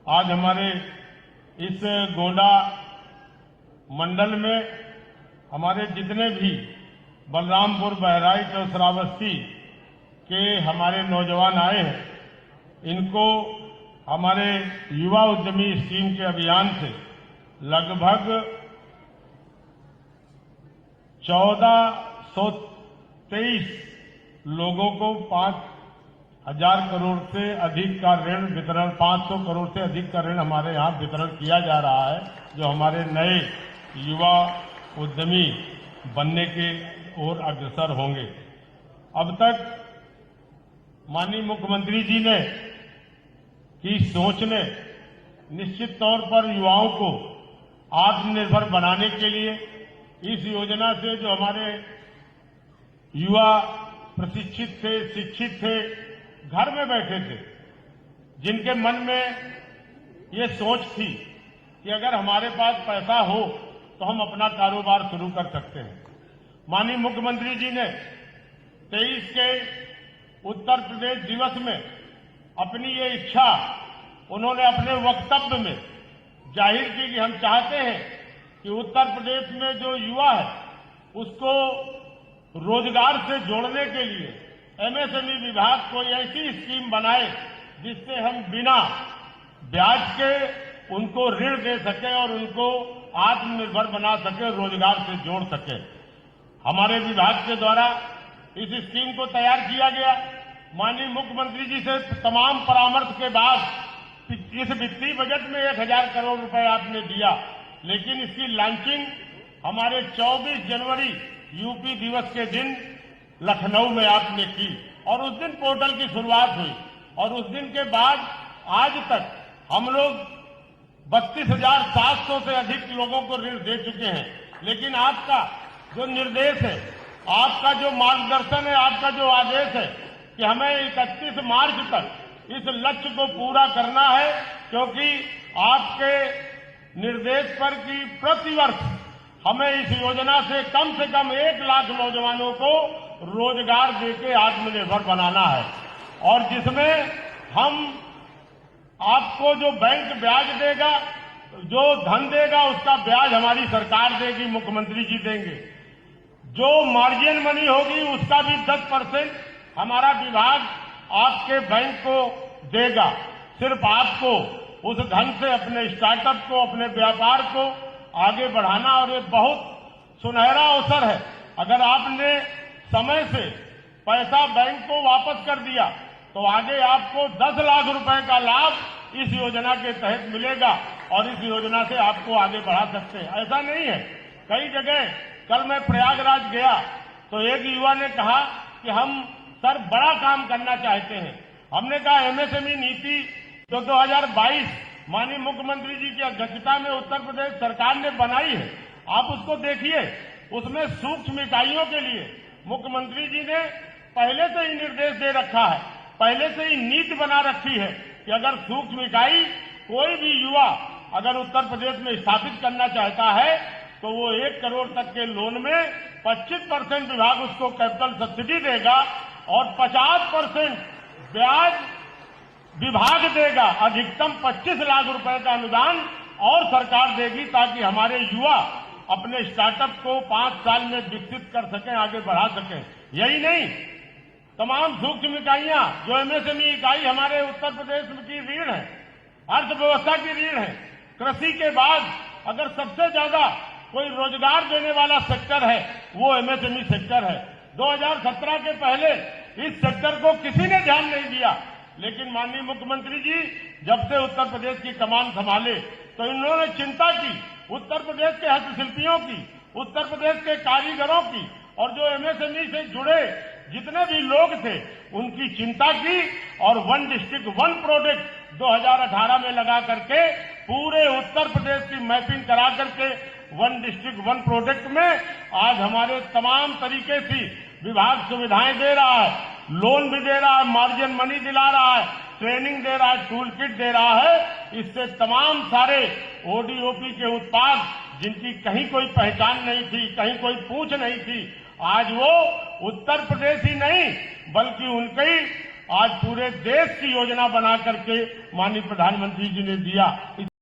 आज हमारे इस गोंडा मंडल में हमारे जितने भी बलरामपुर, बहराइच और श्रावस्ती के हमारे नौजवान आए हैं, इनको हमारे युवा उद्यमी स्कीम के अभियान से लगभग 1423 लोगों को 5,000 करोड़ से अधिक का ऋण वितरण, 500 करोड़ से अधिक का ऋण हमारे यहाँ वितरण किया जा रहा है, जो हमारे नए युवा उद्यमी बनने के ओर अग्रसर होंगे। अब तक माननीय मुख्यमंत्री जी ने की सोच ने निश्चित तौर पर युवाओं को आत्मनिर्भर बनाने के लिए इस योजना से जो हमारे युवा प्रशिक्षित थे, शिक्षित थे, घर में बैठे थे, जिनके मन में ये सोच थी कि अगर हमारे पास पैसा हो तो हम अपना कारोबार शुरू कर सकते हैं। माननीय मुख्यमंत्री जी ने 23 के उत्तर प्रदेश दिवस में अपनी ये इच्छा उन्होंने अपने वक्तव्य में जाहिर की कि हम चाहते हैं कि उत्तर प्रदेश में जो युवा है उसको रोजगार से जोड़ने के लिए एमएसएमई विभाग कोई ऐसी स्कीम बनाए जिससे हम बिना ब्याज के उनको ऋण दे सके और उनको आत्मनिर्भर बना सके, रोजगार से जोड़ सके। हमारे विभाग के द्वारा इस स्कीम को तैयार किया गया। माननीय मुख्यमंत्री जी से तमाम परामर्श के बाद इस वित्तीय बजट में 1,000 करोड़ रुपए आपने दिया, लेकिन इसकी लॉन्चिंग हमारे 24 जनवरी यूपी दिवस के दिन लखनऊ में आपने की और उस दिन पोर्टल की शुरुआत हुई और उस दिन के बाद आज तक हम लोग 32,700 से अधिक लोगों को ऋण दे चुके हैं। लेकिन आपका जो निर्देश है, आपका जो मार्गदर्शन है, आपका जो आदेश है कि हमें 31 मार्च तक इस लक्ष्य को पूरा करना है, क्योंकि आपके निर्देश पर कि प्रतिवर्ष हमें इस योजना से कम 1 लाख नौजवानों को रोजगार देके आत्मनिर्भर बनाना है और जिसमें हम आपको जो बैंक ब्याज देगा, जो धन देगा, उसका ब्याज हमारी सरकार देगी, मुख्यमंत्री जी देंगे। जो मार्जिन मनी होगी उसका भी 10% हमारा विभाग आपके बैंक को देगा। सिर्फ आपको उस धन से अपने स्टार्टअप को, अपने व्यापार को आगे बढ़ाना और ये बहुत सुनहरा अवसर है। अगर आपने समय से पैसा बैंक को वापस कर दिया तो आगे आपको 10 लाख रुपए का लाभ इस योजना के तहत मिलेगा और इस योजना से आपको आगे बढ़ा सकते हैं। ऐसा नहीं है, कई जगह कल मैं प्रयागराज गया तो एक युवा ने कहा कि हम सर बड़ा काम करना चाहते हैं। हमने कहा एमएसएमई नीति जो 2022 माननीय मुख्यमंत्री जी की अध्यक्षता में उत्तर प्रदेश सरकार ने बनाई है, आप उसको देखिए। उसमें सूक्ष्म इकाइयों के लिए मुख्यमंत्री जी ने पहले से ही निर्देश दे रखा है, पहले से ही नीति बना रखी है कि अगर सूक्ष्म इकाई कोई भी युवा अगर उत्तर प्रदेश में स्थापित करना चाहता है तो वो 1 करोड़ तक के लोन में 25% विभाग उसको कैपिटल सब्सिडी देगा और 50% ब्याज विभाग देगा। अधिकतम 25 लाख रुपए का अनुदान और सरकार देगी ताकि हमारे युवा अपने स्टार्टअप को 5 साल में विकसित कर सकें, आगे बढ़ा सकें। यही नहीं, तमाम सूक्ष्म इकाइयां जो एमएसएमई इकाई हमारे उत्तर प्रदेश की रीढ़ है, अर्थव्यवस्था की रीढ़ है। कृषि के बाद अगर सबसे ज्यादा कोई रोजगार देने वाला सेक्टर है वो एमएसएमई सेक्टर है। 2017 के पहले इस सेक्टर को किसी ने ध्यान नहीं दिया, लेकिन माननीय मुख्यमंत्री जी जब से उत्तर प्रदेश की कमान संभाले तो इन्होंने चिंता की उत्तर प्रदेश के हस्तशिल्पियों की, उत्तर प्रदेश के कारीगरों की और जो एमएसएमई से जुड़े जितने भी लोग थे उनकी चिंता की और 1 डिस्ट्रिक्ट 1 प्रोडक्ट 2018 में लगा करके पूरे उत्तर प्रदेश की मैपिंग करा करके 1 डिस्ट्रिक्ट 1 प्रोडक्ट में आज हमारे तमाम तरीके से विभाग सुविधाएं दे रहा है, लोन भी दे रहा है, मार्जिन मनी दिला रहा है, ट्रेनिंग दे रहा है, टूल किट दे रहा है। इससे तमाम सारे ओडीओपी के उत्पाद जिनकी कहीं कोई पहचान नहीं थी, कहीं कोई पूछ नहीं थी, आज वो उत्तर प्रदेश ही नहीं बल्कि उनके आज पूरे देश की योजना बना करके माननीय प्रधानमंत्री जी ने दिया।